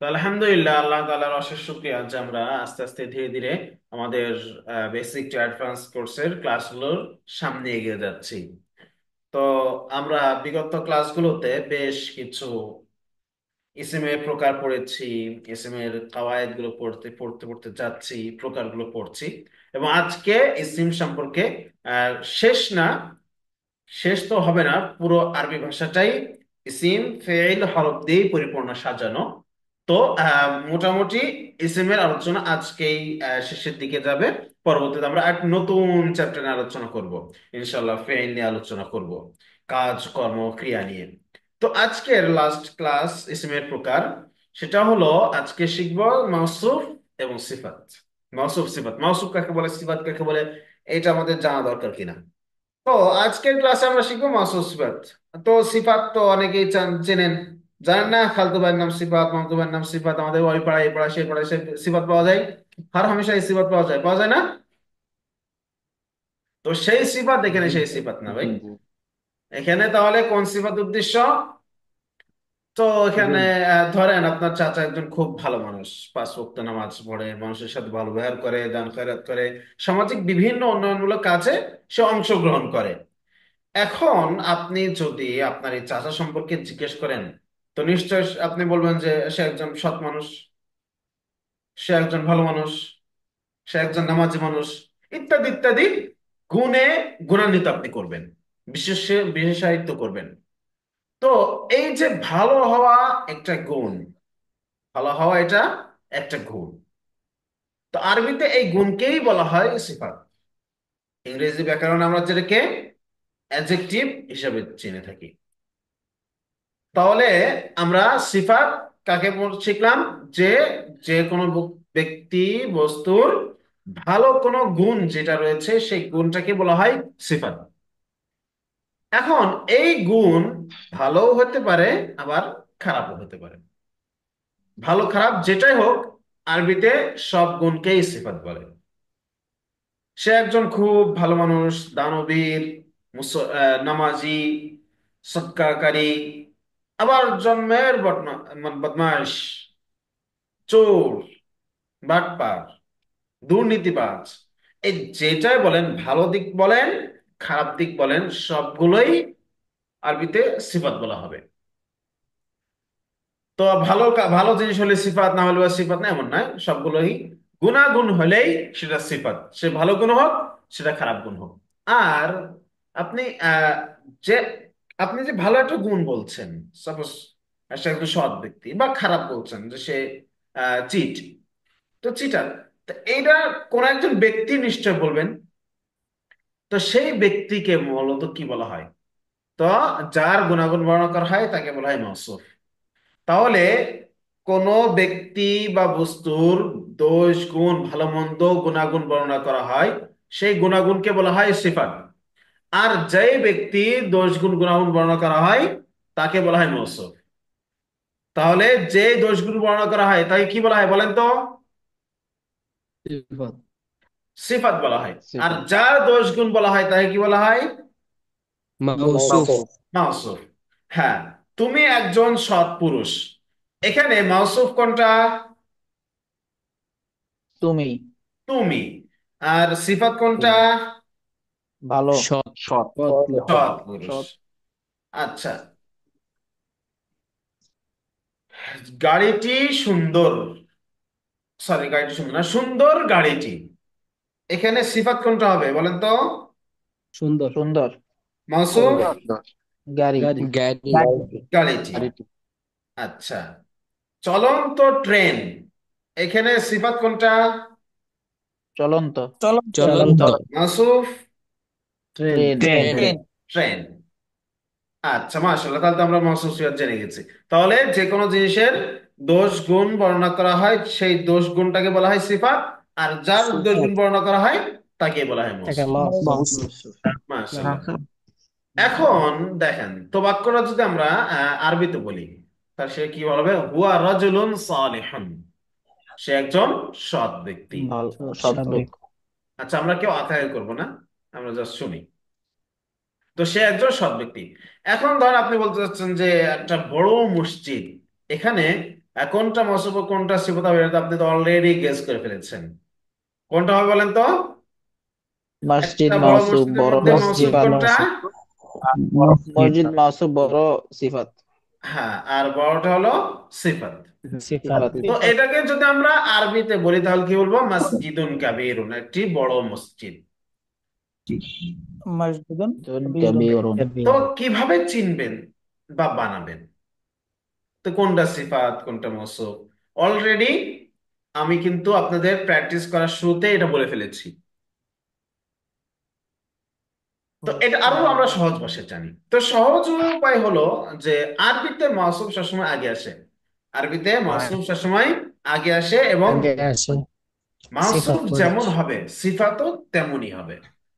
তো আলহামদুলিল্লাহ, আল্লাহ তাআলার অশেষ শুকরিয়া যে আমরা আস্তে আস্তে ধীরে ধীরে আমাদের বেসিক টু অ্যাডভান্স কোর্সের ক্লাসগুলোর সামনে এগিয়ে যাচ্ছি। তো আমরা বিগত ক্লাসগুলোতে বেশ কিছু ইসিম এর প্রকার পড়েছি, ইসিম এর কাওয়ায়েদ গুলো পড়তে পড়তে পড়তে যাচ্ছি, প্রকারগুলো পড়ছি। এবং আজকে ইসিম সম্পর্কে আহ, শেষ না, শেষ তো হবে না, পুরো আরবি ভাষাটাই ইসিম ফেইল হরফ দিয়ে পরিপূর্ণ সাজানো। তো মোটামুটি ইসিমের আলোচনা আজকেই শেষের দিকে যাবে। পরবর্তীতে আমরা এক নতুন চ্যাপ্টার নিয়ে আলোচনা করব, ইনশাল্লাহ ফেইল নিয়ে আলোচনা করব, কাজ কর্ম ক্রিয়া নিয়ে। তো আজকের লাস্ট ক্লাস ইসিমের প্রকার, সেটা হলো আজকে শিখব মাউসুফ এবং সিফাত। মাউসুফ সিফাত, মাউসুফ কাকে বলে, সিফাত কাকে বলে, এটা আমাদের জানা দরকার কিনা। তো আজকের ক্লাসে আমরা শিখবো মাসুদ সিফাত। তো সিফাত তো অনেকেই চেনেন, জানেন না? খালতু ভাইয়ের নাম সিফাত, মামতু ভাইয়ের নাম সিফাত, আমাদের ওই পাড়ায় এই পাড়ায় সেই পাড়ায় সেই সিফাত পাওয়া যায়। হর হামেশা এই সিফাত পাওয়া যায়, পাওয়া যায় না? তো সেই সিফাত এখানে জি সেই সিফাত না জি ভাই। জি এখানে তাহলে কোন সিফাত উদ্দেশ্য? তো এখানে গুণ। ধরেন আপনার চাচা একজন খুব ভালো মানুষ, পাঁচ ওয়াক্ত নামাজ পড়ে, মানুষের সাথে ভালো ব্যবহার করে, দান খয়রাত করে, সামাজিক বিভিন্ন উন্নয়নমূলক কাজে সে অংশগ্রহণ করে। এখন আপনি যদি আপনার এই চাচা সম্পর্কে জিজ্ঞেস করেন, তো নিশ্চয় আপনি বলবেন যে সে একজন সৎ মানুষ, সে একজন ভালো মানুষ, সে একজন নামাজি মানুষ, ইত্যাদি ইত্যাদি গুণে গুণান্বিত আপনি করবেন, বিশেষ বিশেষায়িত করবেন। তো এই যে ভালো হওয়া একটা গুণ, ভালো হওয়া এটা একটা গুণ। তো আরবিতে এই গুণকেই বলা হয় সিফাত। ইংরেজি ব্যাকরণে আমরা যেটাকে অ্যাডজেক্টিভ হিসাবে চিনে থাকি। তাহলে আমরা সিফাত কাকে শিখলাম? যে যে কোনো ব্যক্তি বস্তুর ভালো কোনো গুণ যেটা রয়েছে সেই গুণটাকে বলা হয় সিফাত। এখন এই গুণ ভালোও হতে পারে, আবার খারাপও হতে পারে। ভালো খারাপ যেটাই হোক, আরবিতে সব গুণকেই সিফাত বলে। সে একজন খুব ভালো মানুষ, দানবীর, নামাজি, সৎকারী, আবার জন্মের বদমাশ, চোর, বাটপার, দুর্নীতিবাজ, এই যেটাই বলেন, ভালো দিক বলেন খারাপ দিক বলেন, সবগুলোই আরবিতে সিফাত বলা হবে। তো ভালো ভালো জিনিস হলে সিফাত, না হলে বা সিফাত না এমন নয়, সবগুলোই গুণাগুণ হলেই সেটা সিফাত, সে ভালো গুণ হোক, সেটা খারাপ গুণ হোক। আর আপনি যে আপনি যে ভালো একটা গুণ বলছেন, সাপোজ সে একজন সৎ ব্যক্তি, বা খারাপ বলছেন যে সে চিট, তো চিটার, তো এইটা কোন একজন ব্যক্তি নিশ্চয় বলবেন। তো সেই ব্যক্তিকে মূলত কি বলা হয়? তো যার গুণাগুণ বর্ণনা করা হয় তাকে বলা হয় মওসুফ। তাহলে কোন ব্যক্তি বা বস্তুর দোষ গুণ ভালো মন্দ গুণাগুণ বর্ণনা করা হয়, সেই গুণাগুণকে বলা হয় সিফাত। আর যেই ব্যক্তি দোষ গুণ গুণাগুণ বর্ণনা করা হয় তাকে বলা হয় মওসুফ। তাহলে যে দোষ গুণ বর্ণনা করা হয় তাকে কি বলা হয় বলেন তো? সিফাত। সিফাত বলা হয়। আর সিফাত। যার দোষ গুণ বলা হয় তাকে কি বলা হয়? মাউসুফ। মাউসুফ। মাওসুফ। হ্যাঁ, তুমি একজন সৎ পুরুষ, এখানে মাওসুফ কোনটা? তুমি। তুমি। আর সিফাত কোনটা? তুমি ভালো। সৎ। সৎ। সৎ লোক। সৎ পুরুষ। সৎ। আচ্ছা, গাড়িটি সুন্দর, সরি গাড়িটি সুন্দর না, সুন্দর গাড়িটি, এখানে সিফাত কোনটা হবে বলেন তো? সুন্দর। সুন্দর। মাওসুফ সুন্দর গাড়ি। গাড়ি। গাড়ি। গাড়িটি। গাড়িটি। গাড়িটি। আচ্ছা, চলন্ত ট্রেন, এখানে সিফাত কোনটা? চলন্ত। চলন্ত। চলন্ত। মাওসুফ train. Train. Train. Train. Train. আচ্ছা মাশাআল্লাহ, তাহলে তো আমরা মাসুফ সিফাত জেনে গেছি। তাহলে যে কোনো জিনিসের দোষ গুণ বর্ণনা করা হয় সেই দোষ গুণটাকে বলা হয় সিফাত, আর যার দোষ গুণ সিফাত। বর্ণনা করা হয় তাকে বলা হয় তাকে মওসুফ। মাউসুফ। মাউসুফ। মাশাআল্লাহ। এখন দেখেন তো বাক্যটা যদি আমরা আরবিতে বলি, তাহলে সে কি বলবে? হুয়া রাজুলুন সালিহুন, সে একজন সৎ ব্যক্তি। ভালো। সৎ সৎ সৎ। ব্যক্তি। আচ্ছা, আমরা কেউ আতায় করব না, আমরা জাস্ট শুনি। তো সে একজন সৎ ব্যক্তি। এখন ধর আপনি বলতে চাচ্ছেন যে একটা বড় মসজিদ, এখানে কোনটা মৌসুফ ও কোনটা সিফাত হবে এটা তো আপনি তো অলরেডি গেস করে ফেলেছেন। কোনটা হবে বলেন তো? মসজিদ একটা বড় মাওসুফ মসজিদের বড় মধ্যে মৌসুফ সিফাত কোনটা? মসজিদ মাওসুফ বড় সিফাত হ্যাঁ, আর বড়টা হলো সিফাত। সিফাত তো এটাকে যদি আমরা আরবিতে বলি তাহলে কি বলবো? মসজিদুন কাবীরুন, একটি বড় মসজিদ। মসজিদুন কবিরুন তো কিভাবে চিনবেন বা বানাবেন? তো কোনটা সিফাত কোনটা মৌসুফ অলরেডি আমি কিন্তু আপনাদের প্র্যাকটিস করার শুরুতে এটা বলে ফেলেছি। তো এটা আরো আমরা সহজ ভাষায় জানি। তো সহজ উপায় হলো যে আরবিতে মাসুব সবসময় আগে আসে। আরবিতে মাসুব সবসময় আগে আসে এবং আগে আসে মাসুব সিফাত পরে যেমন হবে সিফাতও তেমনই হবে।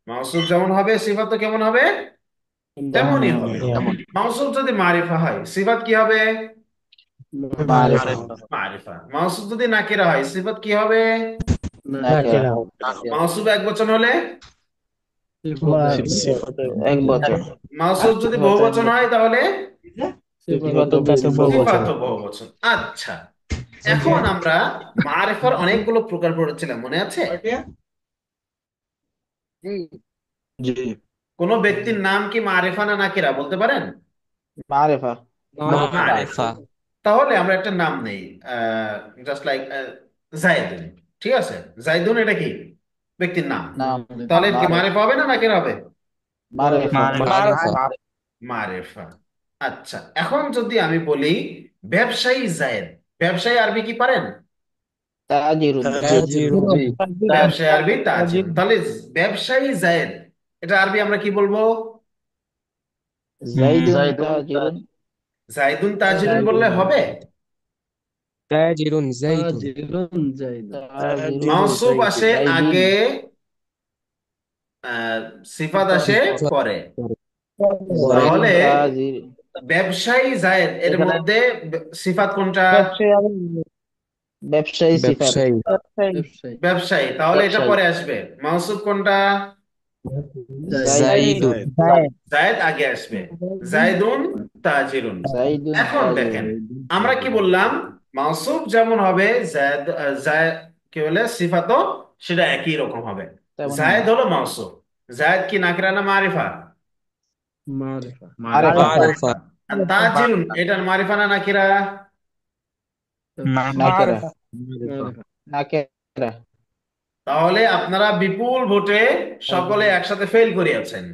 মাসুব যেমন হবে সিফাতও কেমন হবে? তেমনই হবে। মাসুব যদি মারিফা হয় সিফাত কি হবে? মারিফা মারিফা। মাসুব যদি নাকিরা হয় সিফাত কি হবে? নাকিরা মাসুব এক বচন হলে? এক বছর মাসুব যদি বহু বচন হয় তাহলে? সিফাত সিফাত বহু বচন। আচ্ছা, এখন আমরা মারিফার অনেকগুলো প্রকার পড়েছিলাম, মনে আছে? জি কোন ব্যক্তির নাম কি মারিফা না নাকিরা বলতে পারেন? মারিফা মারিফা। তাহলে আমরা একটা নাম নেই, জাস্ট লাইক জাইদুন। ঠিক আছে, জাইদুন এটা কি ব্যক্তির নাম? নাম তাহলে এটা কি মারিফা হবে না নাকিরা হবে? মারিফা মারিফা। আচ্ছা, এখন যদি আমি বলি ব্যবসায়ী জায়েদ, ব্যবসায়ী আরবি কি পারেন? তাজিরুন ব্যবসায়ী আরবি তাজির। তাহলে ব্যবসায়ী জায়েদ এটা আরবি আমরা কি বলবো? জাইদুন তাজিরুন জাইদুন তাজিরুন বললে হবে? তাজিরুন জাইদুন তাজিরুন মাউসুফ আসে জাইদিন আগে, সিফাত আসে পরে। তাহলে তাজির ব্যবসায়ী জায়েদ এর মধ্যে সিফাত কোনটা? ব্যবসায়ী সিফাত ব্যবসায়ী ব্যবসায়ী, তাহলে এটা ব্যবসায়ী পরে আসবে। মাউসুফ কোনটা? জাইদুন জায়েদ আগে আসবে। জাইদুন তাজিরুন। জাইদুন এখন দেখেন তাজিরুন আমরা কি বললাম, মাউসুফ যেমন হবে জায়েদ, জায়েদ কি বলে সিফাতও সেটা একই রকম হবে। তেমন জায়েদ হলো মাউসুফ। জায়েদ কি নাকিরা না মারিফা? মারিফা মারিফা। আর তাজিরুন এটার মারিফা না নাকিরা? নাকেরা নাকেরা তাহলে আপনারা বিপুল ভোটে সকলে একসাথে ফেল করিয়াছেন।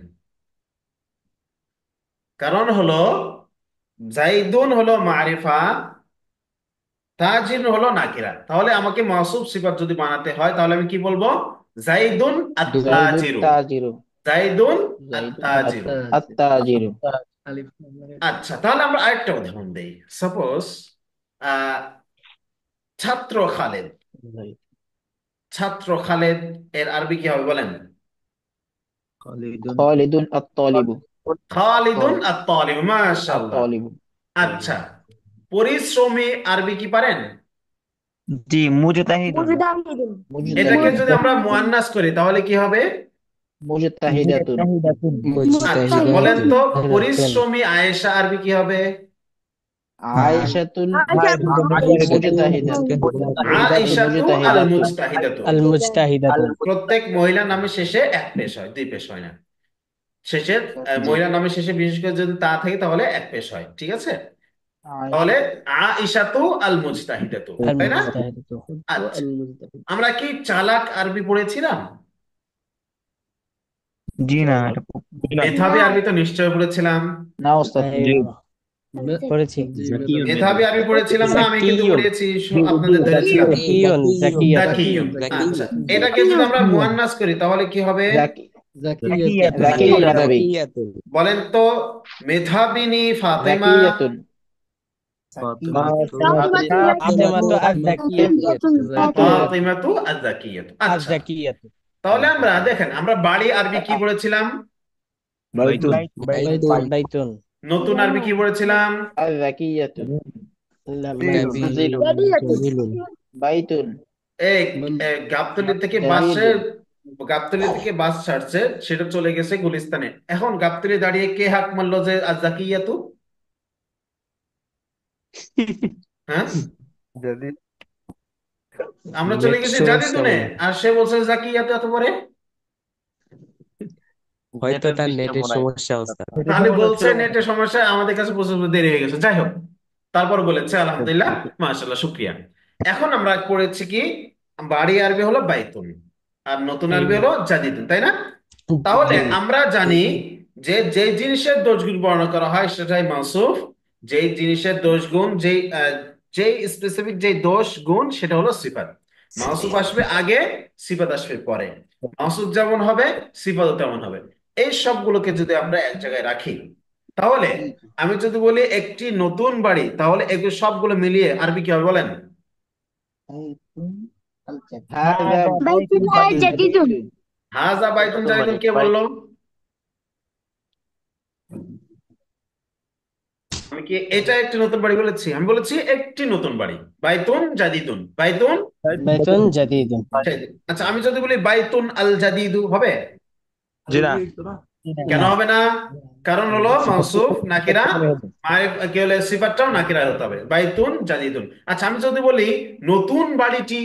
কারণ হলো জাইদুন হলো মারিফা, তাজির হলো নাকিরা। তাহলে আমাকে মাসুব সিফাত যদি বানাতে হয় তাহলে আমি কি বলবো? জাইদুন জাইদুন আত-তাজিরু। তাজিরু জাইদুন জাইদুন আত-তাজিরু। আত-তাজিরু আচ্ছা, তাহলে আমরা আরেকটা উদাহরণ দেই। সাপোজ ছাত্র খালেদ। ছাত্র খালেদ এর আরবি কি হবে বলেন? খালিদুন আত-তালিবু খালিদুন আত-তালিব। মাশাআল্লাহ। আত-তালিবু আচ্ছা, পরিশ্রমী আরবি কি পারেন? এটাকে যদি আমরা মুয়ান্নাস করি তাহলে কি হবে? মুজতাহিদাতুন আচ্ছা, বলেন তো মুজতাহিদাতুন পরিশ্রমী আয়েশা আরবি কি হবে? আয়েশাতুন মুজতাহিদাতুন আয়েশাতু আল মুজতাহিদাতুন মুজতাহিদাতু। আল মুজতাহিদাতুন প্রত্যেক মহিলা নামের শেষে এক পেশ হয়, দুই পেশ হয় না। শেষে মহিলা নামের শেষে বিশেষ করে যদি তা থাকে তাহলে এক পেশ হয়। ঠিক আছে, তাহলে আয়েশাতু আল মুজতাহিদাতু, আল তাই না? মুজতাহিদাতু আচ্ছা, আমরা কি চালাক আরবি পড়েছিলাম? মেধাবী আরবি তো নিশ্চয় পড়েছিলাম। না ওস্তাদ পড়েছি মেধাবী আরবি পড়েছিলাম না? আমি কিন্তু পড়িয়েছি, আপনাদের ধরেছিলাম। জাকিয়ুন জাকিয়ুন। আচ্ছা, এটাকে যদি আমরা মুয়ান্নাস করি তাহলে কি হবে? জাকিয়ুন আরবি বলেন তো মেধাবিনী ফাতেমা। জাকিয়াতুন ফাতেমাতু আয-যাকিয়াতু ফাতেমাতু আয-যাকিয়াতু। আচ্ছা, আয-যাকিয়াতু তাহলে আমরা দেখেন আমরা বাড়ি আরবি কি পড়েছিলাম? বাইতুন নতুন আরবি কি পড়েছিলাম? আয-যাকিয়াতুন কাবিলুন বাইতুন এই গাবতলী থেকে বাসে, জামিলুন গাবতলী থেকে বাস ছাড়ছে, সেটা চলে গেছে গুলিস্তানে। এখন গাবতলী দাঁড়িয়ে কে হাক মারলো যে আয-যাকিয়াতু? হ্যাঁ, আমরা চলে নেট গেছি সমস্যা জাদিদুনে, মনে আর সে বলছে জাকিয়াতে এত পরে। হয়তো তার নেটের সমস্যা ওস্তাদ। তাহলে বলছে নেটের সমস্যা, আমাদের কাছে প্রচুর দেরি হয়ে গেছে। যাই হোক, তারপর বলেছে আলহামদুলিল্লাহ, মাশাআল্লাহ, শুক্রিয়া। এখন আমরা পড়েছি কি, বাড়ি আরবি হলো বাইতুন, আর নতুন আরবি হলো জাদিদুন, তাই না? তাহলে জি আমরা জানি যে যে জিনিসের দোষগুণ বর্ণনা করা হয় সেটাই মাউসুফ। যেই জিনিসের দোষ গুণ, যেই স্পেসিফিক যে দোষ গুণ, সেটা হলো সিফাত। মাউসুফ আসবে আগে, সিফাত আসবে পরে। মাউসুফ যেমন হবে, সিফাতও তেমন হবে। এই সবগুলোকে যদি আমরা এক জায়গায় রাখি, তাহলে আমি যদি বলি একটি নতুন বাড়ি, তাহলে এগুলো সবগুলো মিলিয়ে আরবি কি হবে বলেন? هذا بيت جديد হাজা বাইতুন জাদিদুন, কে বললো? আমি কি এটা একটি নতুন বাড়ি বলেছি? আমি বলেছি একটি নতুন বাড়ি। বাইতুন জাদিদুন, বাইতুন বেতন জাদিদুন। জাদিদুন। আচ্ছা, আমি যদি বলি বাইতুন আল জাদিদু, হবে? কেন না, হবে না? কারণ হলো মাউসুফ নাকিরা, কি হলে সিফাতটাও নাকিরা হতে হবে। বাইতুন জাদিদুন। আচ্ছা, আমি যদি বলি নতুন বাড়িটি,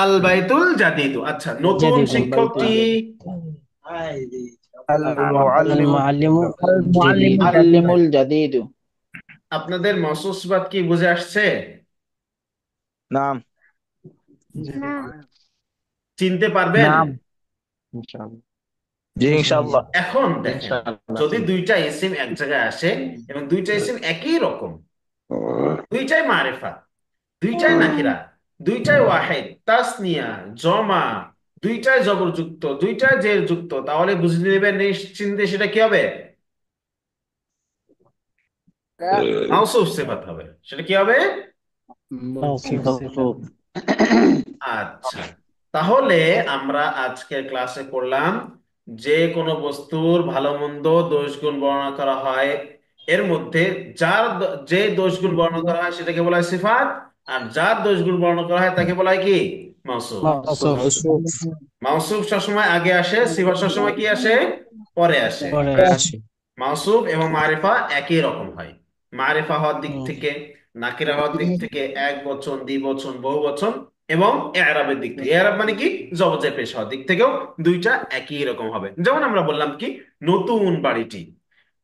আল বাইতুল জাদিদু। আচ্ছা, নতুন জাদিদুন। শিক্ষকটি, আল মুআল্লিমু জাদিদ। المعلم الجديد আপনাদের মাউসুফ সিফাত কি বুঝে আসছে? চিনতে পারবেন? এখন إن দেখেন, شاء الله যদি দুইটা ইসিম এক জায়গায় আসে এবং দুইটা ইসিম একই রকম, দুইটাই মারিফা, দুইটাই নাকিরা, দুইটাই ওয়াহিদ, তাসনিয়া, জমা, দুইটাই জবরযুক্ত, দুইটাই জের যুক্ত, তাহলে বুঝে নেবেন নিশ্চিন্তে সেটা কি হবে? মাউসুফ সিফাত হবে। সেটা কি হবে? মাউসুফ সিফাত। مظبوط আচ্ছা, তাহলে আমরা আজকের ক্লাসে করলাম যে কোনো বস্তুর ভালো মন্দ দোষ গুণ বর্ণনা করা হয়, এর মধ্যে যে দোষ গুণ বর্ণনা করা হয় সেটাকে বলা হয় সিফাত, আর যার দোষ গুণ বর্ণনা করা হয় তাকে বলা হয় কি? মাউসুফ। موصوف মাউসুফ মাউসুফ সবসময় আগে আসে, সিফাত সবসময় কি আসে? পরে আসে। পরে আসে। মাউসুফ এবং মারিফা একই রকম হয়। মারিফা হওয়ার দিক হুম, থেকে, নাকিরা হওয়ার দিক থেকে, এক বচন, দ্বিবচন, বহু বচন, এবং এরাবের দিক থেকে, এরাব মানে কি, জবজের পেশ হওয়ার দিক থেকেও দুইটা একই রকম হবে। যেমন আমরা বললাম কি, নতুন বাড়িটি,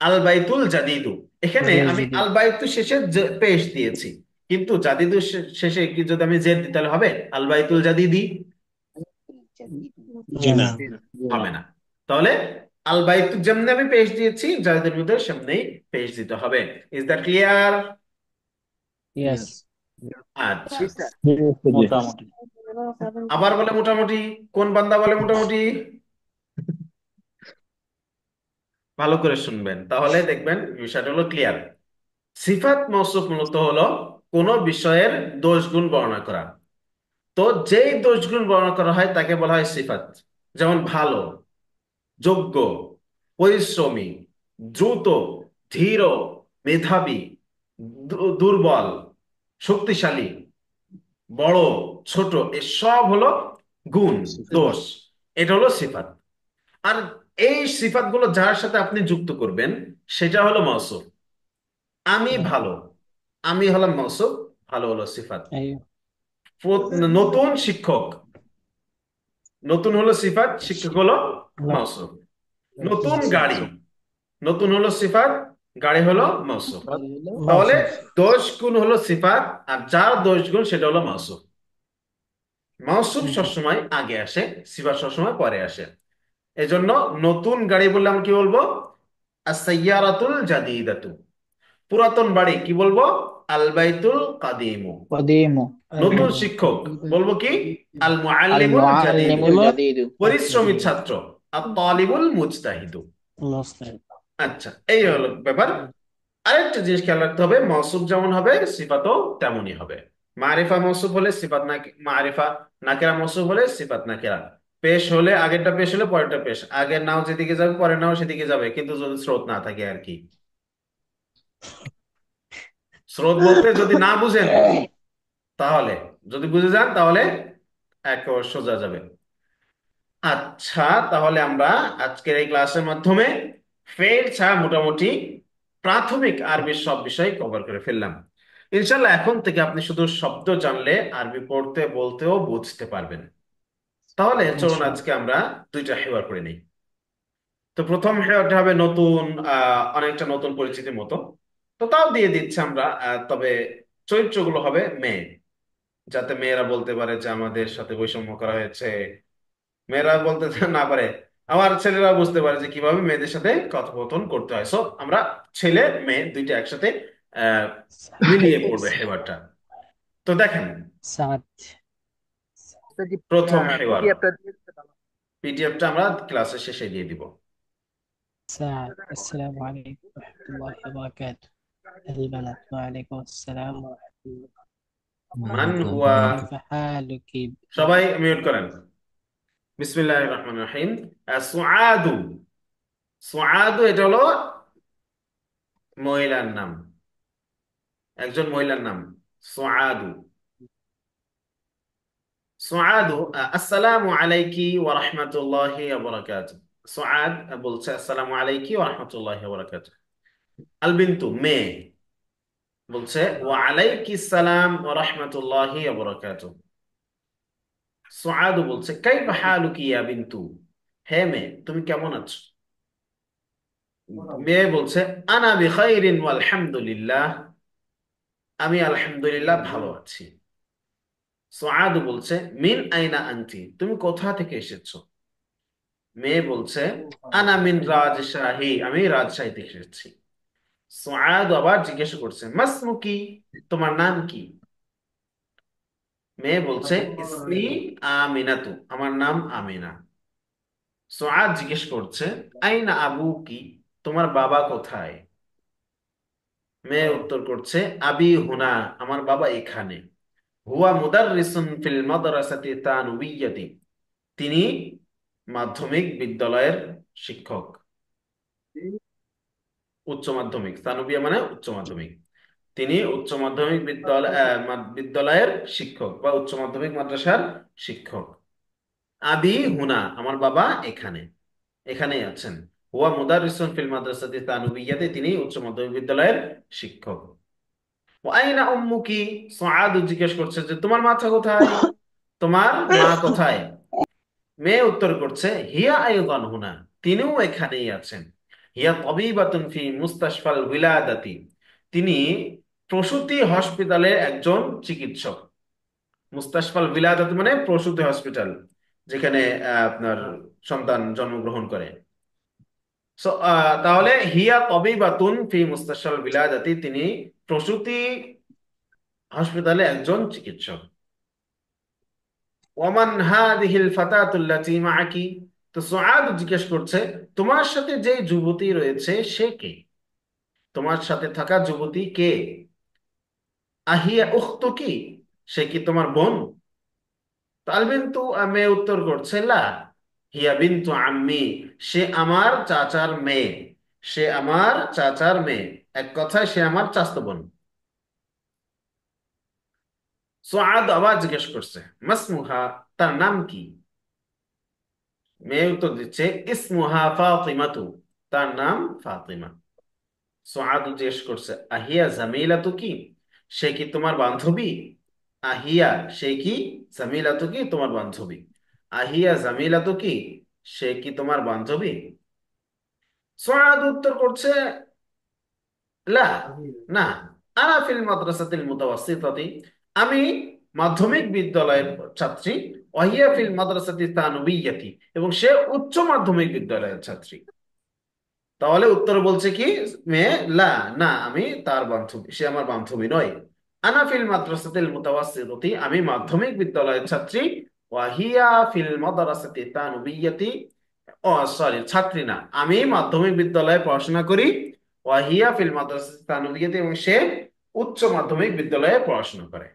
আল বাইতুল জাদিদু। এখানে জি আমি জি আল বাইতু শেষে পেশ দিয়েছি, কিন্তু জাদিদু শেষে কি যদি আমি জেদ দিই তাহলে হবে আল বাইতুল জাদিদি? জি না। হবে না। তাহলে আল বাইতু যেমনি আমি পেশ দিয়েছি, জাদিদের মধ্যে সেমনি পেশ দিতে হবে। Is that clear? ইয়েস। আচ্ছা, মোটামুটি আবার বলে মোটামুটি। কোন বান্দা বলে মোটামুটি? ভালো করে শুনবেন, তাহলে দেখবেন বিষয়টা হলো ক্লিয়ার। সিফাত মওসুফ মূলত হলো কোন বিষয়ের দোষ গুণ বর্ণনা করা। তো যেই দোষ গুণ বর্ণনা করা হয় তাকে বলা হয় সিফাত। যেমন ভালো, যোগ্য, পরিশ্রমী, দ্রুত, ধীর, মেধাবী, দুর্বল, শক্তিশালী, বড়, ছোট, এসব হলো গুণ, দোষ। এটা হলো সিফাত। আর এই সিফাত গুলো যার সাথে আপনি যুক্ত করবেন সেটা হলো মওসুফ। আমি ভালো, আমি হলাম মওসুফ, ভালো হলো সিফাত। এই নতুন শিক্ষক, নতুন হলো সিফাত, শিক্ষক হলো মওসুফ। নতুন গাড়ি, নতুন হলো সিফাত, গাড়ি হলো মওসুফ। তাহলে মাউসুফ। দোষ গুণ হলো সিফাত, আর যার দোষ গুণ সেটা হলো মওসুফ। মওসুফ সবসময় আগে আসে, সিফাত সবসময় পরে আসে। এজন্য নতুন গাড়ি বললে আমরা কি বলবো? আস-সাইয়ারাতুল জাদিদাতু। পুরাতন বাড়ি কি বলবো? আল বাইতুল কাদিমু। قديم নতুন শিক্ষক বলবো কি? আল মুআল্লিমুল المعلم জাদিদু। الجديد পরিশ্রমী ছাত্র আত তালিবুল মুজতাহিদু। মুস্তাহিদ। আচ্ছা, এই হলো ব্যাপার। আরেকটা জিনিস খেয়াল রাখতে হবে, মওসুফ যেমন হবে সিফাতও তেমনই হবে। মারিফা মওসুফ হলে সিফাত মারিফা, নাকিরা মওসুফ হলে সিফাত নাকিরা। পেশ হলে আগেরটা পেশ হলে পরেরটা পেশ, আগের নাও যেদিকে যাবে পরের নাও সেদিকে যাবে, কিন্তু যদি স্রোত না থাকে আর কি। স্রোত বলতে যদি না বুঝেন তাহলে, যদি বুঝে যান তাহলে একেবারে সোজা যাবে। আচ্ছা, তাহলে আমরা আজকের এই ক্লাসের মাধ্যমে ফেল ছাড়া মোটামুটি প্রাথমিক আরবির সব বিষয় কভার করে ফেললাম। ইনশাল্লাহ এখন থেকে আপনি শুধু শব্দ জানলে আরবি পড়তে বলতেও বুঝতে পারবেন। তাহলে চলুন আজকে ইনশাআল্লাহ। আমরা দুইটা হেওয়ার করে নিই। তো প্রথম হেওয়াটা হবে নতুন, অনেকটা নতুন পরিচিতির মতো। তো তাও দিয়ে দিচ্ছি আমরা, তবে চরিত্রগুলো হবে মেয়ে, যাতে মেয়েরা বলতে পারে যে আমাদের সাথে বৈষম্য করা হয়েছে। মেয়েরা বলতে না পারে, আমার ছেলেরা বুঝতে পারে যে কিভাবে মেয়েদের সাথে কথোপকথন করতে হয়। সো আমরা ছেলে মেয়ে দুইটা একসাথে আহ মিলিয়ে পড়বে হেওয়ারটা। তো দেখেন, সাদ। প্রথম হেওয়ার পিডিএফটা আমরা ক্লাসের শেষে দিয়ে দিব। سعد السلام عليكم ورحمة الله وبركاته. البنات وعليكم السلام ورحمة الله. মান হুয়া, كيف حالك؟ সবাই মিউট করেন। বিসমিল্লাহির রহমানির রহিম। সুআদু, সুআদু এটা হলো মহিলার নাম, একজন মহিলার নাম সুআদু। সুআদু, আসসালামু আলাইকি ওয়া রাহমাতুল্লাহি ওয়া বারাকাতুহু। সুআদ বলছে আসসালামু আলাইকি ওয়া রাহমাতুল্লাহি ওয়া বারাকাতুহু। আল বিনতু মেয়ে বলছে ওয়া আলাইকিস সালাম ওয়া রাহমাতুল্লাহি ওয়া বারাকাতুহু। সুআদু বলছে কাইফা হালুকি ইয়া বিনতু, হে মেয়ে তুমি কেমন আছো? মেয়ে বলছে আনা বিখাইরিন ওয়াল হামদুলিল্লাহ, আমি আলহামদুলিল্লাহ ভালো আছি। সুআদু বলছে মিন আইনা আনতি, তুমি কোথা থেকে এসেছো? মেয়ে বলছে আনা মিন রাজশাহী, আমি রাজশাহী থেকে এসেছি। সুআদ আবার জিজ্ঞেস করছে মাসমুকি, তোমার নাম কি? মেয়ে বলছে ইসমি আমিনাতু, আমার নাম আমিনা। সুআদ জিজ্ঞেস করছে আইনা আবু কি, তোমার বাবা কোথায়? মেয়ে উত্তর করছে আবি হুনা, আমার বাবা এখানে। হুয়া মুদাররিসুন ফিল মাদ্রাসাতি তানবিয়্যাতি, তিনি মাধ্যমিক বিদ্যালয়ের শিক্ষক। উচ্চ মাধ্যমিক, তানবিয়া মানে উচ্চ মাধ্যমিক। তিনি উচ্চ মাধ্যমিক বিদ্যালয়ের শিক্ষক বা উচ্চ মাধ্যমিক মাদ্রাসার শিক্ষক। আবি হুনা, আমার বাবা এখানে, এখানেই আছেন। হুয়া মুদাররিসুন ফিল মাদ্রাসাতি তানবিয়্যাতি, তিনি উচ্চ মাধ্যমিক বিদ্যালয়ের শিক্ষক। ওয়া আইনা উম্মুকি, সুআদ জিজ্ঞেস করছে যে তোমার মাতা কোথায়, তোমার মা কোথায়? মেয়ে উত্তর করছে হিয়া আইদান হুনা, তিনিও এখানেই আছেন। হিয়া তাবিবাতুন ফি মুস্তাশফাল উইলাদাতি, তিনি প্রসূতি হসপিটালের একজন চিকিৎসক। মুস্তাশফাল বিলাদাতি মানে প্রসূতি হসপিটাল, যেখানে আপনার সন্তান জন্মগ্রহণ করে। সো তাহলে হিয়া তাবিবাতুন ফি মুস্তাশফাল বিলাদাতি, তিনি প্রসূতি হাসপাতালে একজন চিকিৎসক। ওমান হাদিহিল ফাতাতুল্লাতী মাআকি, তো সুআদ জিজ্ঞেস করছে তোমার সাথে যে যুবতী রয়েছে সে কে, তোমার সাথে থাকা যুবতী কে? আহিয়া উখতুকি, সে কি তোমার বোন? তাল বিন্তু, মেয়ে উত্তর করছে লা, হিয়া বিন্তু আম্মি, সে আমার চাচার মেয়ে, সে আমার চাচার মেয়ে, এক কথায় সে আমার চাচাতো বোন। সুআদ আবার জিজ্ঞেস করছে মাসমুহা, তার নাম কি? মেয়ে উত্তর দিচ্ছে ইসমুহা ফাতিমাতু, তার নাম ফাতিমা। সুআদ জিজ্ঞেস করছে আহিয়া জামিলাতু কি, সে কি তোমার বান্ধবী? আহিয়া, সে কি, জামিলাতু কি, তোমার বান্ধবী। আহিয়া জামিলাতু কি, সে কি তোমার বান্ধবী? সুআদ উত্তর করছে লা, না, আনা ফিল মাদ্রাসাতিল মুতাওয়াসসিতাতি, আমি মাধ্যমিক বিদ্যালয়ের ছাত্রী। ওয়াহিয়া ফিল মাদ্রাসাতি তানবিয়্যাতি, এবং সে উচ্চ মাধ্যমিক বিদ্যালয়ের ছাত্রী। তাহলে উত্তর বলছে কি মেয়ে, লা, না, আমি তার বান্ধবী, সে আমার বান্ধবী নয়। আনা ফিল মাদ্রাসাতিল মুতাওয়াসসিতাতি, আমি মাধ্যমিক বিদ্যালয়ের ছাত্রী। ওয়াহিয়া ফিল মাদ্রাসাতি তানবিয়্যাতি, ও সরি, ছাত্রী না, আমি মাধ্যমিক বিদ্যালয়ে পড়াশোনা করি। ওয়াহিয়া ফিল মাদ্রাসাতি তানবিয়্যাতি, এবং সে উচ্চ মাধ্যমিক বিদ্যালয়ে পড়াশোনা করে।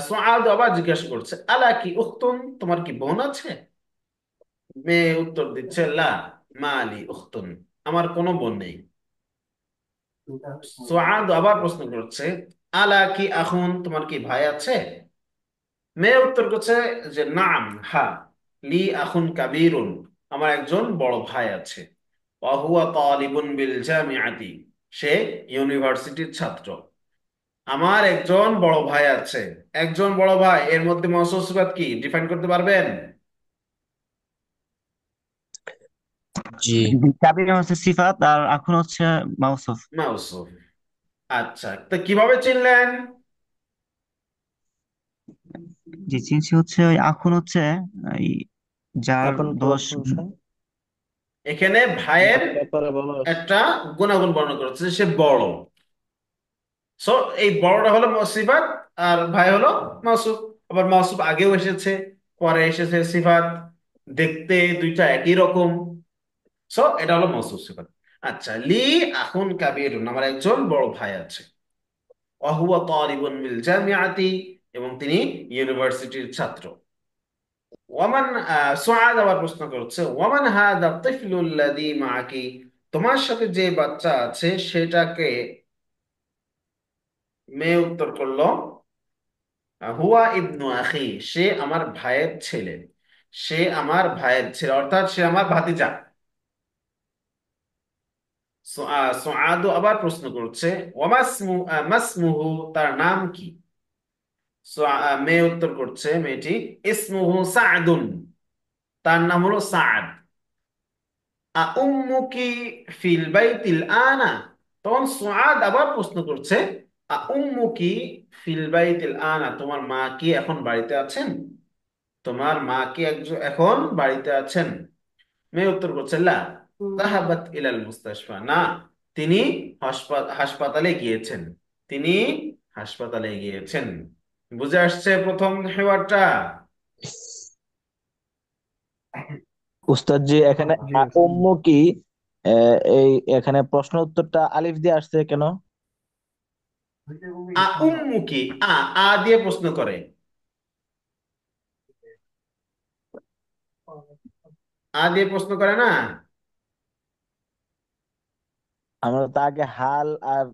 সুআদ আবার জিজ্ঞাসা করছে আলা কি উখতুন, তোমার কি বোন আছে? মেয়ে উত্তর দিচ্ছে লা, মা আলী উখতুন, আমার কোনো বোন নেই। সুআদ আবার প্রশ্ন করছে আলা কি আখুন, তোমার কি ভাই আছে? মেয়ে উত্তর করছে যে নাম, হ্যাঁ, লি আখুন কাবীরুন, আমার একজন বড় ভাই আছে। ওয়াহুয়া তালিবুন বিল জামিআতি, সে ইউনিভার্সিটির ছাত্র। আমার একজন বড় ভাই আছে। একজন বড় ভাই, এর মধ্যে মৌসুফ সিফাত কি ডিফাইন করতে পারবেন? জি। কাবির হচ্ছে সিফাত আর এখন হচ্ছে মাউসুফ। মৌসুফ। আচ্ছা, তো কিভাবে চিনলেন? যে চিনছি হচ্ছে ওই এখন হচ্ছে এই যার এখন দোষ। প্রশংসা এখানে ভাইয়ের ব্যাপারে বলো। একটা গুণাগুণ বর্ণনা করেছে, সে বড়। সো এই বড়টা হলো সিফাত, আর ভাই হলো মাসুফ। আবার মাসুফ আগেও এসেছে, পরে এসেছে সিফাত। দেখতে দুইটা একই রকম। সো এটা হলো মৌসুফ সিফাত। আচ্ছা, লি আখুন কাবীরুন, আমার একজন বড় ভাই আছে। ওয়াহুয়া তালিবুন বিল জামিআতি, এবং তিনি ইউনিভার্সিটির ছাত্র। ওয়ামান সুআদ আবার প্রশ্ন করছে, ওয়ামান হাদা তিফলুল লাযী মাআকি, তোমার সাথে যে বাচ্চা আছে সেটাকে। মেয়ে উত্তর করলো, হুয়া ইবনু আখি, সে আমার ভাইয়ের ছেলে। সে আমার ভাইয়ের ছেলে, অর্থাৎ সে আমার ভাতিজা। সুআদ আবার প্রশ্ন করছে, মাসমুহু, তার নাম কি? মেয়ে উত্তর করছে, মেয়েটি, ইসমুহু সাআদুন, তার নাম হলো সাআদ। আউম্মুকি ফিল বাইতিল আনা, তখন সুআদ আবার প্রশ্ন করছে, আউম্মুকি ফিল বাইতিল আনা, তোমার মা কি এখন বাড়িতে আছেন? তোমার মা কি এখন বাড়িতে আছেন? মেয়ে উত্তর করছে, লা যাহাবাত ইলাল মুস্তাশফা, না, তিনি হাসপাতালে গিয়েছেন। তিনি হাসপাতালে গিয়েছেন। বুঝে আসছে প্রথম হেওয়ারটা? উস্তাদ জি, এখানে উম্মু কি, এই এখানে প্রশ্ন উত্তরটা আলিফ দিয়ে আসছে কেন? উম্মুকি, আ দিয়ে প্রশ্ন করে। আ দিয়ে প্রশ্ন করে না? আমরা তো আগে হাল আর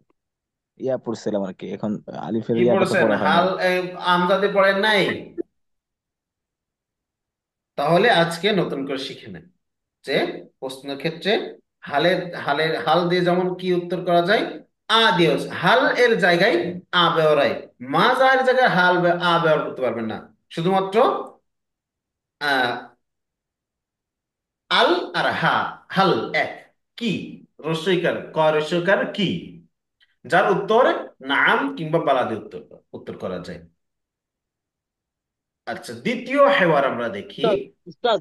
ইয়া পড়ছিলাম আর কি, এখন আলিফের কি ইয়াটা তো পড়েছেন? পড়া হয় হাল নাই। আমজাদে পড়েন নাই? তাহলে আজকে নতুন করে শিখে নেন যে প্রশ্ন ক্ষেত্রে হালের হালের হাল দিয়ে যেমন কি উত্তর করা যায়, আ দিয়ে হাল এর জায়গায় আ ব্যবহার, মা যার জায়গায় আ ব্যবহার করতে পারবেন না। শুধুমাত্র আহ আল আর হা, হাল এক। কি, রস্বইকার, ক রস্বইকার কি, যার উত্তর নাম কিংবা বালা দিয়ে উত্তর উত্তর করা যায়। আচ্ছা, দ্বিতীয় হেওয়ার আমরা দেখি। উস্তাদ, উস্তাদ,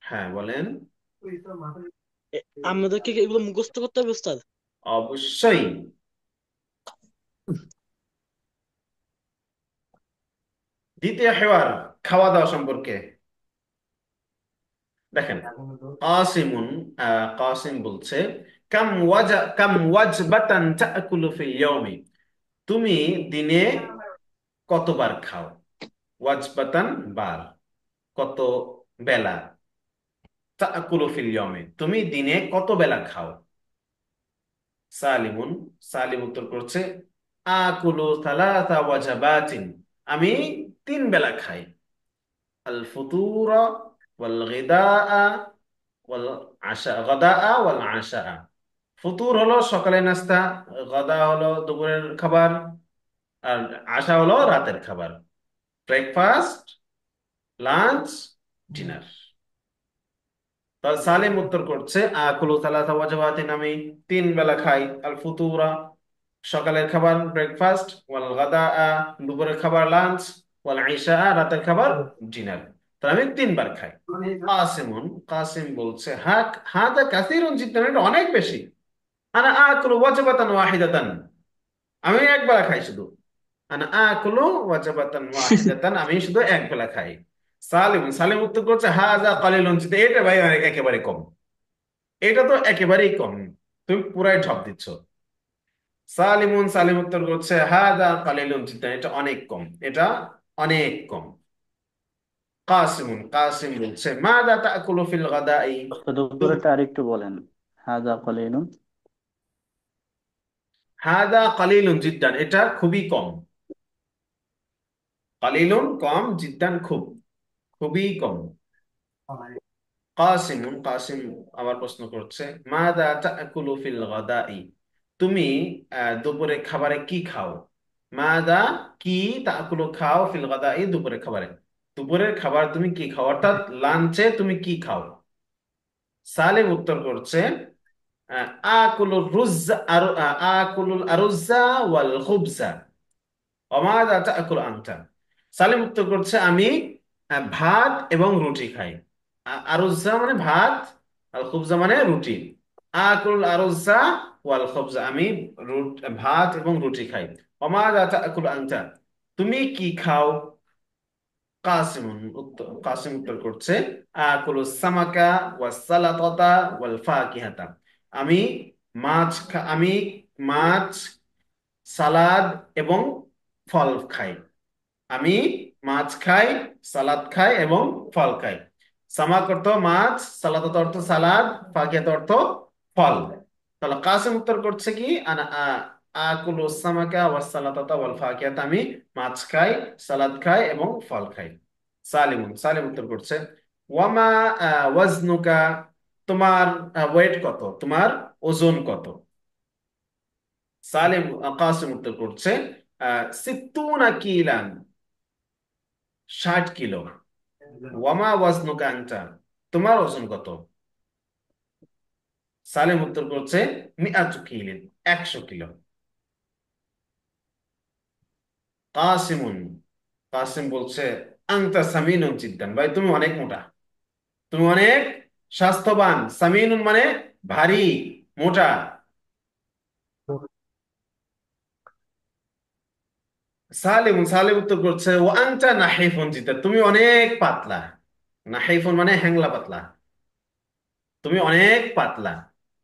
হ্যাঁ বলেন। আমাদেরকে কি এগুলো মুখস্থ করতে হবে উস্তাদ? অবশ্যই। দ্বিতীয় হেওয়ার খাওয়া দাওয়া সম্পর্কে দেখেন। কাসিমুন, কাসিম বলছে, কাম ওয়াজবাতান তাকুলু ফিল ইয়াউমি, তুমি দিনে কতবার খাও? ওয়াজবাতান, বার, কত বেলা। তাকুলু ফিল ইয়াউমি, তুমি দিনে কত বেলা খাও? সালিমুন, সালিম উত্তর করছে, আকুলু সালাসা ওয়াজাবাতিন, আমি 3 বেলা খাই। আল ফুতুরা ওয়াল গিদাআ ওয়াল আশা, গাদাআ ওয়াল আশা। ফুতুর হলো সকালের নাস্তা, গাদা হলো দুপুরের খাবার, আর আশা হলো রাতের খাবার। Breakfast, lunch, dinner. তাহলে সালিম উত্তর করছে, আকুলু সালাসা ওয়াজবাতিন, আমি 3 বেলা খাই। আল ফুতুরা, সকালের খাবার ব্রেকফাস্ট, ওয়াল গাদাআ, দুপুরের খাবার লাঞ্চ, ওয়াল ইশা, রাতের খাবার ডিনার। তাহলে আমি 3 বার খাই। কাসিমুন, কাসিম বলছে, হাদা কাসীরুন জিদ্দান, এটা অনেক বেশি। আনা আকুলু ওয়াজবাতান ওয়াহিদাতান, আমি 1 বেলা খাই শুধু। আনা আকুলু ওয়াজবাতান ওয়াহিদাতান, আমি শুধু 1 বেলা খাই। সালিম, সালিম উত্তর করছে, হাযা কালিলুন জিদ্দান, এটা ভাই অনেক, একেবারে কম। এটা তো একেবারেই কম, তুমি পুরাই ঢপ দিচ্ছ। সালিমুন, সালিম উত্তর করছে, হাদা কালিলুন জিদ্দান, এটা অনেক কম, এটা অনেক কম। কাসিমুন, কাসিম বলছে, মাযা তাকুলু ফিল গাদাই, ওস্তাদ উপরেরটা আরেকটু বলেন। হাজা কলিলুন। হাদা কালিলুন জিদ্দান, এটা খুবই কম। কালিলুন কম, জিদ্দান খুব, খুবই কম। কাসিমুন, কাসিম আবার প্রশ্ন করছে, মাদা তাকুলু ফিল গাদাই, তুমি দুপুরে খাবারে কি খাও? মাদা, কি, তাকুলু খাও, ফিল গাদাই দুপুরে খাবারে, দুপুরের খাবার তুমি কি খাও, অর্থাৎ লাঞ্চে তুমি কি খাও? সালেম উত্তর করছে, আকুলুর রুজ, আর আকুলুল আরুজ্জা ওয়াল খুবজা। অমাদা তাকুলু আনতা। সালেম উত্তর করছে, আমি ভাত এবং রুটি খাই। আরুজ্জা মানে ভাত, আল খুবজা মানে রুটি। আকুল আরুজ্জা ওয়াল খুবজা, আমি ভাত এবং রুটি খাই। অমাদা তাকুলু আনতা, তুমি কি খাও? কাসিম উত্তর করছে, আকুলু সামাকা ওয়াস সালাতাতা ওয়াল ফাকিহাতা, আমি আমি মাছ, সালাদ এবং ফল খাই। আমি মাছ খাই, সালাদ খাই এবং ফল খাই। সামাক অর্থ মাছ, সালাদ অর্থ সালাদ, ফাকিহাত অর্থ ফল। তাহলে কাসিম উত্তর করছে কি, আকুলু সামাকা ওয়াস সালাতাতা ওয়াল ফাকিহাত, আমি মাছ খাই, সালাদ খাই এবং ফল খাই। সালিম উত্তর করছে, ওয়ামা ওয়াজনুকা, তোমার ওয়েট কত, তোমার ওজন কত? কাসিম উত্তর করছে, সিত্তুনা কিলান, 60 কিলো। ওয়ামা ওয়াজনুকা আনতা, তোমার ওজন কত? সালেম উত্তর করছে, মিআতু কিলিন, 100 কিলো। কাসিমুন, কাসিম বলছে, আনতা সামিনুন জিদ্দান, ভাই তুমি অনেক মোটা, তুমি অনেক স্বাস্থ্যবান। সামিনুন মানে ভারী, মোটা। সালেম উত্তর করছে, ও আনতা নাহিফুন জিদ্দান, তুমি অনেক পাতলা। নাহিফুন মানে হ্যাংলা পাতলা, তুমি অনেক পাতলা।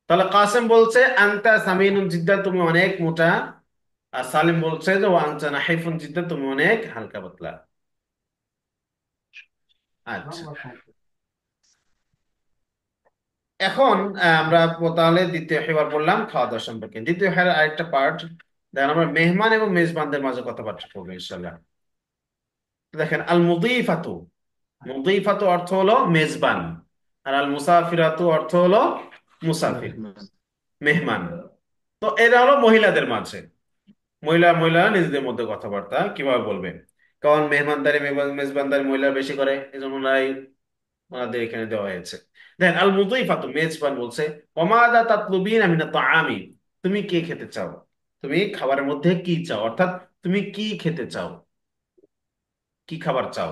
তাহলে কাসেম বলছে আনতা সামিনুন জিদ্দান, তুমি অনেক মোটা। আর সালিম বলছে যে ও আনতা নাহিফুন জিদ্দান, তুমি অনেক হালকা পাতলা। আচ্ছা, এখন আমরা তাহলে দ্বিতীয় হেবার বললাম খাওয়া দাওয়া সম্পর্কে। দ্বিতীয় হেবার আরেকটা পার্ট, দেখেন আমরা মেহমান এবং মেজবানদের মাঝে কথাবার্তা বলবো ইনশাল্লাহ। দেখেন, আল মুদিফাতু, মুদিফাতু অর্থ হলো মেজবান, আর আল মুসাফিরাতু অর্থ হলো মুসাফির, মেহমান। মেহমান। তো এরা হলো মহিলাদের মাঝে, মহিলারা নিজেদের মধ্যে কথাবার্তা কিভাবে বলবে, কারণ মেহমানদারি মেজবানদারি মহিলা বেশি করে, এই জন্য ওনাদের এখানে দেওয়া হয়েছে। দেখেন, আল মুযাইফাতু মেজবান বলছে, ওমাদা তাতলুবিনা মিনাত তাআমি, তুমি কি খেতে চাও, তুমি খাবারের মধ্যে কি চাও, অর্থাৎ তুমি কি খেতে চাও, কি খাবার চাও?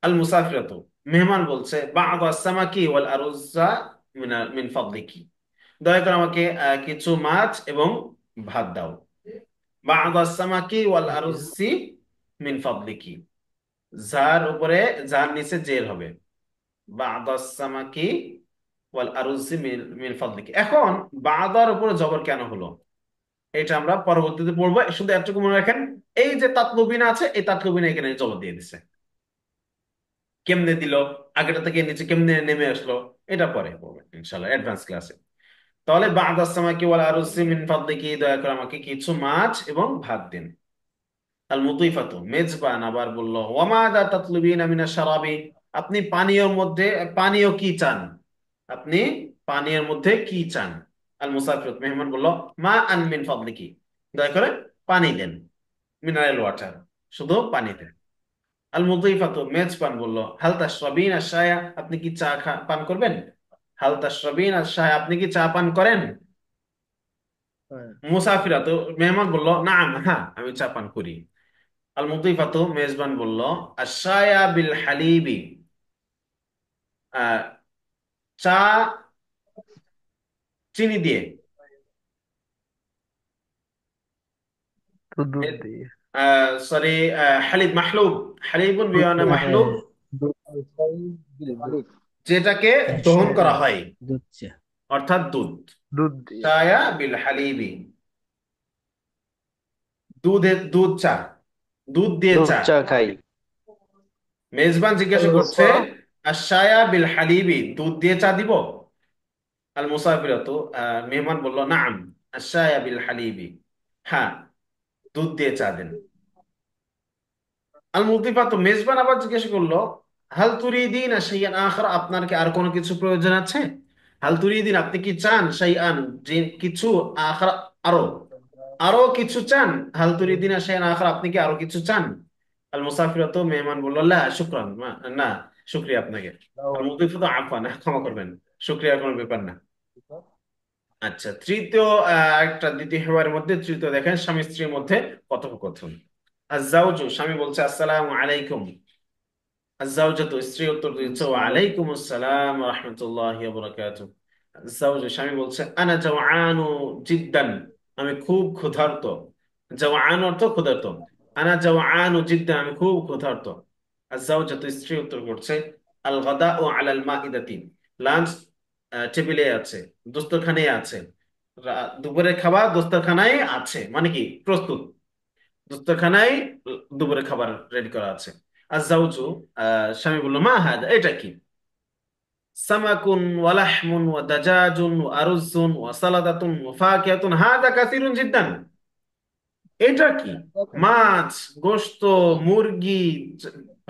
আল মুসাফিরাতু মেহমান বলছে, বা'দ আস-সামাকি ওয়াল আরুযা মিন ফাদলিকি, দয়া করে আমাকে কিছু মাছ এবং ভাত দাও। বা'দ আস-সামাকি ওয়াল আরুযি মিন ফাদলিকি, যার উপরে, যার নিচে জের হবে, বা'দাস সামাকি ওয়াল আরুজি মিন মিন ফাদলিকি। এখন বাদার উপরে জবর কেন হলো, এটা আমরা পরবর্তীতে পড়বো, শুধু এতটুকু মনে রাখেন, এই যে তাতলুবিনা আছে, এই তাতলুবিনা এখানে জবর দিয়ে দিছে। কেমনে দিল, আগেটা থেকে নিচে কেমনে নেমে আসলো, এটা পরে পড়বেন ইনশাআল্লাহ অ্যাডভান্স ক্লাসে। তাহলে বা'দাস সামাকি ওয়াল আরুজি মিন ফাদলিকি, দয়া করে আমাকে কিছু মাছ এবং ভাত দিন। আল মুতিফাতু মেজবান আবার বলল, ওয়ামাদা তাতলুবিনা মিনাশ শারাবি, আপনি পানীয়র মধ্যে, পানীয় কি চান, আপনি পানীয়ের মধ্যে কি চান? আল মুসাফির মেহমান বলল, মা আন মিন ফাদলিকি, দয়া করে পানি দেন, মিনারেল ওয়াটার, শুধু পানি দেন। আল মুতিফাতু মেজবান বলল, হাল তাশরাবিন আশ-শায়া, আপনি কি চা পান করবেন? হাল তাশরাবিন আশ-শায়া, আপনি কি চা পান করেন? মুসাফিরা তো মেহমান বলল, নাম, হ্যাঁ আমি চা পান করি। আল মুতিফাতু মেজবান বলল, আশ-শায়া বিল হালিবি, আহ, চা চিনি দিয়ে, তো দুধ দিয়ে। সরি, হালিব মাহলুব, হালিবুন বিমানে মাহলুব, যেটাকে দহন করা الشاي হয়, দুধ চা। অর্থাৎ দুধ। দুধ দিয়ে। চায়া বিল হালিবি, দুধ চা, দুধ দিয়ে দুধ চা। চা খাই। মেজবান জিজ্ঞাসা করছে, আশায়া বিল হালিবি, দুধ দিয়ে চা দিব? আল মুসাফিরাতু মেহমান বলল, নাম, আশায়া বিল হালিবি, হ্যাঁ দুধ দিয়ে চা দেন। আল মুতিফাতু মেজবান আবার জিজ্ঞাসা করলো, হাল তুরিদিন শাইআন আখর, আপনার কি আর কোনো কিছু প্রয়োজন আছে? হাল তুরিদিন, আপনি কি চান? শাইআন, যে কিছু, আখর, আরো, আরো কিছু চান? হাল তুরিদিন শাইআন আখর, আপনি কি আরো কিছু চান? আল মুসাফির, তো মেহমান বলল লা শুকরান, না শুকরিয়া আপনাকে। আল মুদিফ তো আফওয়ান, ক্ষমা করবেন, শুকরিয়ার কোনো ব্যাপার না। আচ্ছা, তৃতীয় একটা দ্বিতীয় হেওয়ার মধ্যে তৃতীয় দেখেন স্বামী স্ত্রীর মধ্যে কথোপকথন। আজ-জাওজু, স্বামী বলছে আসসালামু আলাইকুম। আজ-জাওজাতু, স্ত্রী উত্তর দিচ্ছে ওয়া আলাইকুম আসসালাম ওয়া রাহমাতুল্লাহি ওয়া বারাকাতুহু। আজ-জাওজু, স্বামী বলছে আনা জাওআনু জিদ্দান, আমি খুব ক্ষুধার্ত। জাওআন অর্থ ক্ষুধার্ত। আনা জাওআনু জিদ্দান, আমি খুব ক্ষুধার্ত। আজ-জাওজাতু, স্ত্রী উত্তর করছে আল গাদাউ আলাল মাইদাতি, লাঞ্চ টেবিলে আছে, দস্তরখানায় আছে। দুপুরের খাবার দস্তরখানায় আছে মানে কি প্রস্তুত, দস্তরখানায় দুপুরের খাবার রেডি করা আছে। আর জাউজু, স্বামী বললো মা হাদা, এটা কি? সামাকুন ওয়া লাহমুন ওয়া দাজাজুন ওয়া আরুজুন ওয়া সালাদাতুন ওয়া ফাকিহাতুন হাদা কাসিরুন জিদ্দান, এটা কি? মাছ, গোশত, মুরগি,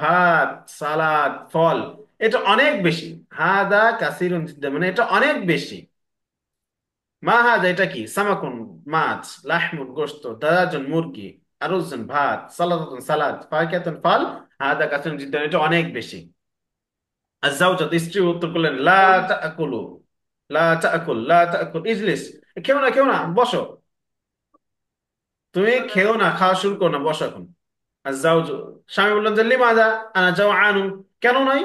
ভাত, সালাদ, ফল, এটা অনেক বেশি। হাদা কাসিরুন জিদ্দান মানে এটা অনেক বেশি। মা হাদা, এটা কি? সামাকুন মাছ, লাহমুন গোশত, দাজাজুন মুরগি, আরুজুন ভাত, সালাদাতুন সালাদ, ফাকিহাতুন ফল, হাদা কাসিরুন জিদ্দান, এটা অনেক বেশি। আজ-জাওজাত, স্ত্রী উত্তর করলেন লা তাআকুলু, লা তাআকুল, লা তাআকুল ইজলিস, খেও না খেও না, বসো, তুমি খেও না, খাওয়া শুরু করো না, বসো এখন। আজ-জাওজু, স্বামী বললেন যে লিমাযা, আনা জাওআনু, কেন নয়,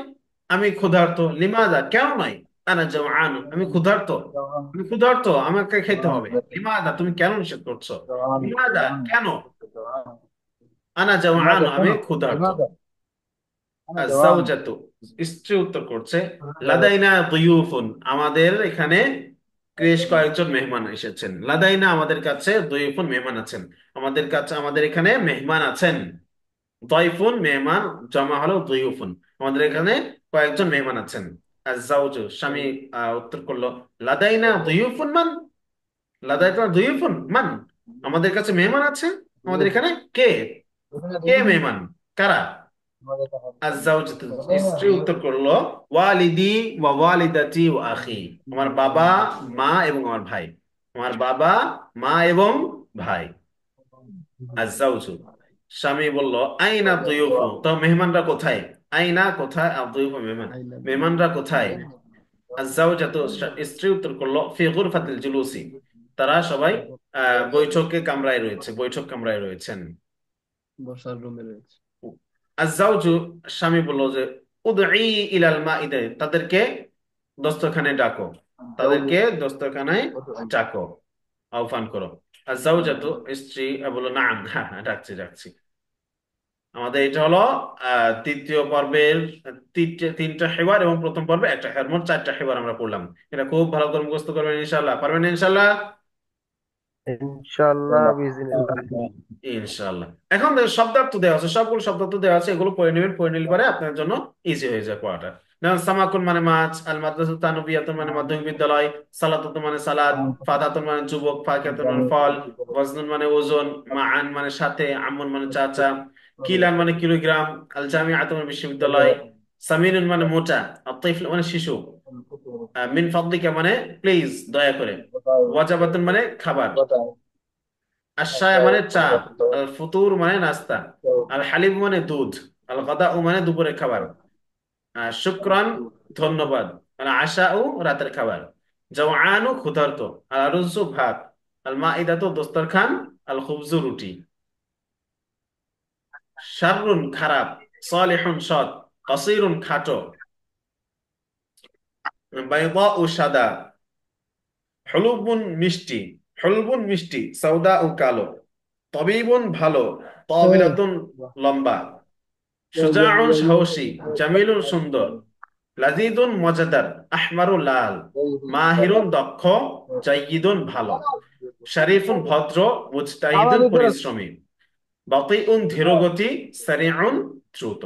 আমি ক্ষুধার্ত। লিমাযা, কেন নয়, আনা জাওআনু, আমি ক্ষুধার্ত, আমি ক্ষুধার্ত, আমাকে খেতে হবে। লিমাযা, তুমি কেন নিষেধ করছো? লিমাযা, কেন? আনা জাওআনু, আমি ক্ষুধার্ত। আজ-জাওজাতু, স্ত্রী উত্তর করছে লাদাইনা দুয়ুফুন, আমাদের এখানে বেশ কয়েকজন মেহমান এসেছেন। লাদাইনা, আমাদের কাছে, দুয়ুফুন, মেহমান আছেন, আমাদের কাছে, আমাদের এখানে মেহমান আছেন। দয়ফুন, মেহমান, জমা হলো দুয়ুফুন, আমাদের এখানে কয়েকজন মেহমান আছেন। আজ-জাওজু, স্বামী উত্তর করলো লাদাইনা দুয়ুফুন মান, লাদাইনা দুয়ুফুন মান, আমাদের কাছে মেহমান আছে, আমাদের এখানে কে, কে মেহমান, কারা? আজ-জাওজাতু, স্ত্রী উত্তর করলো ওয়ালিদি ওয়া ওয়ালিদাতি ওয়া আখি, আমার বাবা, মা এবং আমার ভাই, আমার বাবা, মা এবং ভাই। আজ-জাওজু, স্বামী বলল আইনা দুয়ুফু, তো মেহমানরা কোথায়? আইনা, কোথায়, আর দুয়ুফু, মেহমান, মেহমানরা কোথায়? আজ-জাওজাতু, স্ত্রী উত্তর করলো ফি গুরফাতিল জুলুসি, তারা সবাই বৈঠকে কামরায় রয়েছে, বৈঠক কামরায় রয়েছেন। আজ-জাওজু, স্বামী বলল যে উদঈ ইলাল মাইদা, তাদেরকে দস্তরখানে ডাকো, তাদেরকে দস্তরখানায় ডাকো, আহ্বান করো। আজ-জাওজাতু, স্ত্রী বলল নাম, হ্যাঁ হ্যাঁ, ডাকছি ডাকছি। আমাদের এটা হলো তৃতীয় পর্বের তিনটা হেবার এবং প্রথম পর্বে একটা হেবার, মোট চারটা হেবার আমরা পড়লাম। এটা খুব ভালো করে মুখস্থ করবেন ইনশাল্লাহ, পারবেন ইনশাল্লাহ? ইনশাআল্লাহ বিজিনিল্লাহ। ইনশাআল্লাহ। এখন শব্দার্থ দেওয়া আছে, সবগুলো শব্দার্থ দেওয়া আছে, এগুলো পড়ে নেবেন, পড়ে নিলে পরে আপনার জন্য ইজি হয়ে যায় পড়াটা। যেমন সামাকুন মানে মাছ, আল মাদ্রাসা তানবিয়াতুন মানে মাধ্যমিক বিদ্যালয়, সালাতুন মানে সালাদ, ফাতাতুন মানে যুবক, ফাকিহাতুন মানে ফল, ওয়াজনুন মানে ওজন, মাআন মানে সাথে, আমুন মানে চাচা, কিলান মানে কিলোগ্রাম, আল জামিআতুন মানে বিশ্ববিদ্যালয়, সামিনুন মানে মোটা, আর তিফল মানে শিশু, মিন ফাদলিকা মানে প্লিজ, দয়া করে, ওয়াজাবাতুন মানে খাবার, আশায় মানে চা, আল ফুতুর মানে নাস্তা, আল হালিব মানে দুধ, আল গাদাউ মানে দুপুরের খাবার, শুকরান ধন্যবাদ, আল আশাউ রাতের খাবার, জাওআনু ক্ষুধার্ত, আল আরুজু ভাত, আল মাইদাতু দস্তরখান, আল খুবজু রুটি। শাররুন খারাপ, সালিহুন সৎ, কাসীরুন খাটো, বাইদাউ সাদা, হলুবুন মিষ্টি, হলবুন মিষ্টি, সাউদা ও কালো, তবিবুন ভালো, তাবিলাতুন লম্বা, সুজাউন সাহসী, জামিলুন সুন্দর, লাজিদুন মজাদার, আহমারু লাল, মাহিরুন দক্ষ, জাইয়িদুন ভালো, শরীফুন ভদ্র, মুজতাহিদুন পরিশ্রমী, বাতিউন ধীরগতি, সারিউন দ্রুত,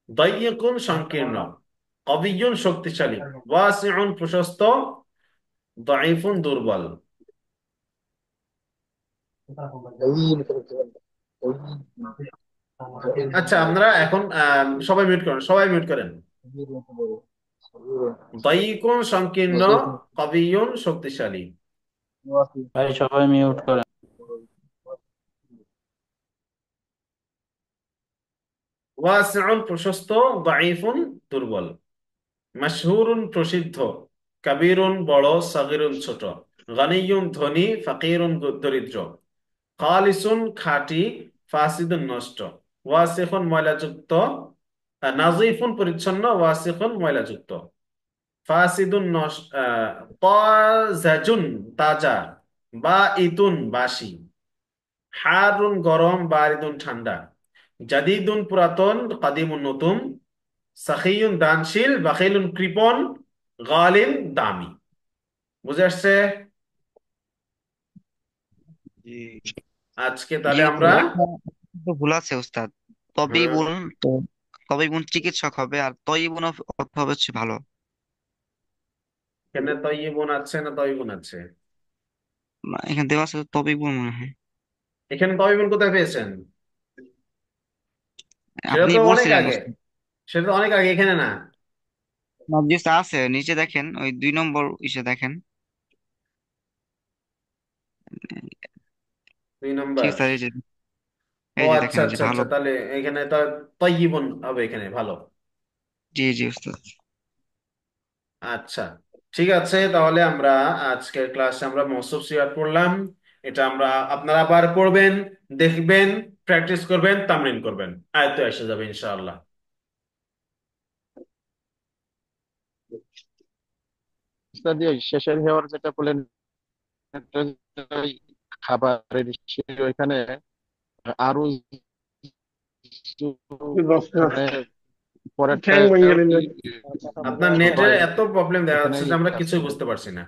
দাইয়িকুন সংকীর্ণ, কবিয়ুন শক্তিশালী, ওয়াসিউন প্রশস্ত, দাঈফুন দুর্বল। আচ্ছা, আপনারা এখন সবাই মিউট করেন, সবাই মিউট করেন। দায়িকুন সংকীর্ণ, কবিয়ুন শক্তিশালী। ভাই সবাই মিউট করেন। ওয়াসিউন প্রশস্ত, দাঈফুন দুর্বল। মাশহুরুন প্রসিদ্ধ, কাবীরুন বড়, সাগীরুন ছোট। গনিয়ুন ধনী, ফাকিরুন দরিদ্র। খালিসুন খাঁটি, ফাসিদুন নষ্ট। ওয়াসিখুন ময়লাযুক্ত, নাযিফুন পরিচ্ছন্ন, ওয়াসিখুন ময়লাযুক্ত। ফাসিদুন নষ্ট, তাজাজুন তাজা, বাঈতুন বাসি। হারুন গরম, বারিদুন ঠান্ডা। জাদিদুন পুরাতন, কাদিমুন নতুন। সাখিয়ুন দানশীল, বাখিলুন কৃপণ। গালিন দামি। বুঝে আসছে? জি আজকে জি তাহলে আমরা উস্তাদ, একটা তো ভুল আছে উস্তাদ। তবেই হ্যাঁ, বলুন তো, তবেই বলুন চিকিৎসক হবে, আর তয়িবুন অর্থ হবে হচ্ছে ভালো। এখানে তয়্যিবুন আছে না তয়্যিবুন আছে? না, এখানে দেওয়া আছে তবেই বলুন মনে হয়। এখানে তয়্যিবুন কোথায় পেয়েছেন? সেটা আপনি তো অনেক বলছিলেন আগে, উস্তাদ। সেটা তো অনেক আগে, এখানে না। না জি উস্তাদ, আছে নিচে দেখেন, ওই 2 নম্বর ইসে দেখেন। 2 নম্বর। ঠিক আছে, ও এই যে আচ্ছা দেখেন, এই যে আচ্ছা ভালো। আচ্ছা, তাহলে এখানে তো তয়্যিবুন হবে এখানে, ভালো। জি জি উস্তাদ। আচ্ছা, ঠিক আছে, তাহলে আমরা আজকের ক্লাসে আমরা মওসুফ সিগাত পড়লাম। এটা আমরা, আপনারা আবার পড়বেন, দেখবেন, প্র্যাকটিস করবেন, তামরিন করবেন, আয়ত্তে এসে যাবে ইনশাআল্লাহ। উস্তাদ জি, ওই শেষের হেওয়ার যেটা বললেন, একটা ওই খাবারের ওইখানে আরো মানে পরেরটা কি আপনার নেটের এত প্রবলেম দেখা এখানে যাচ্ছে যে আমরা কিছুই বুঝতে পারছি না।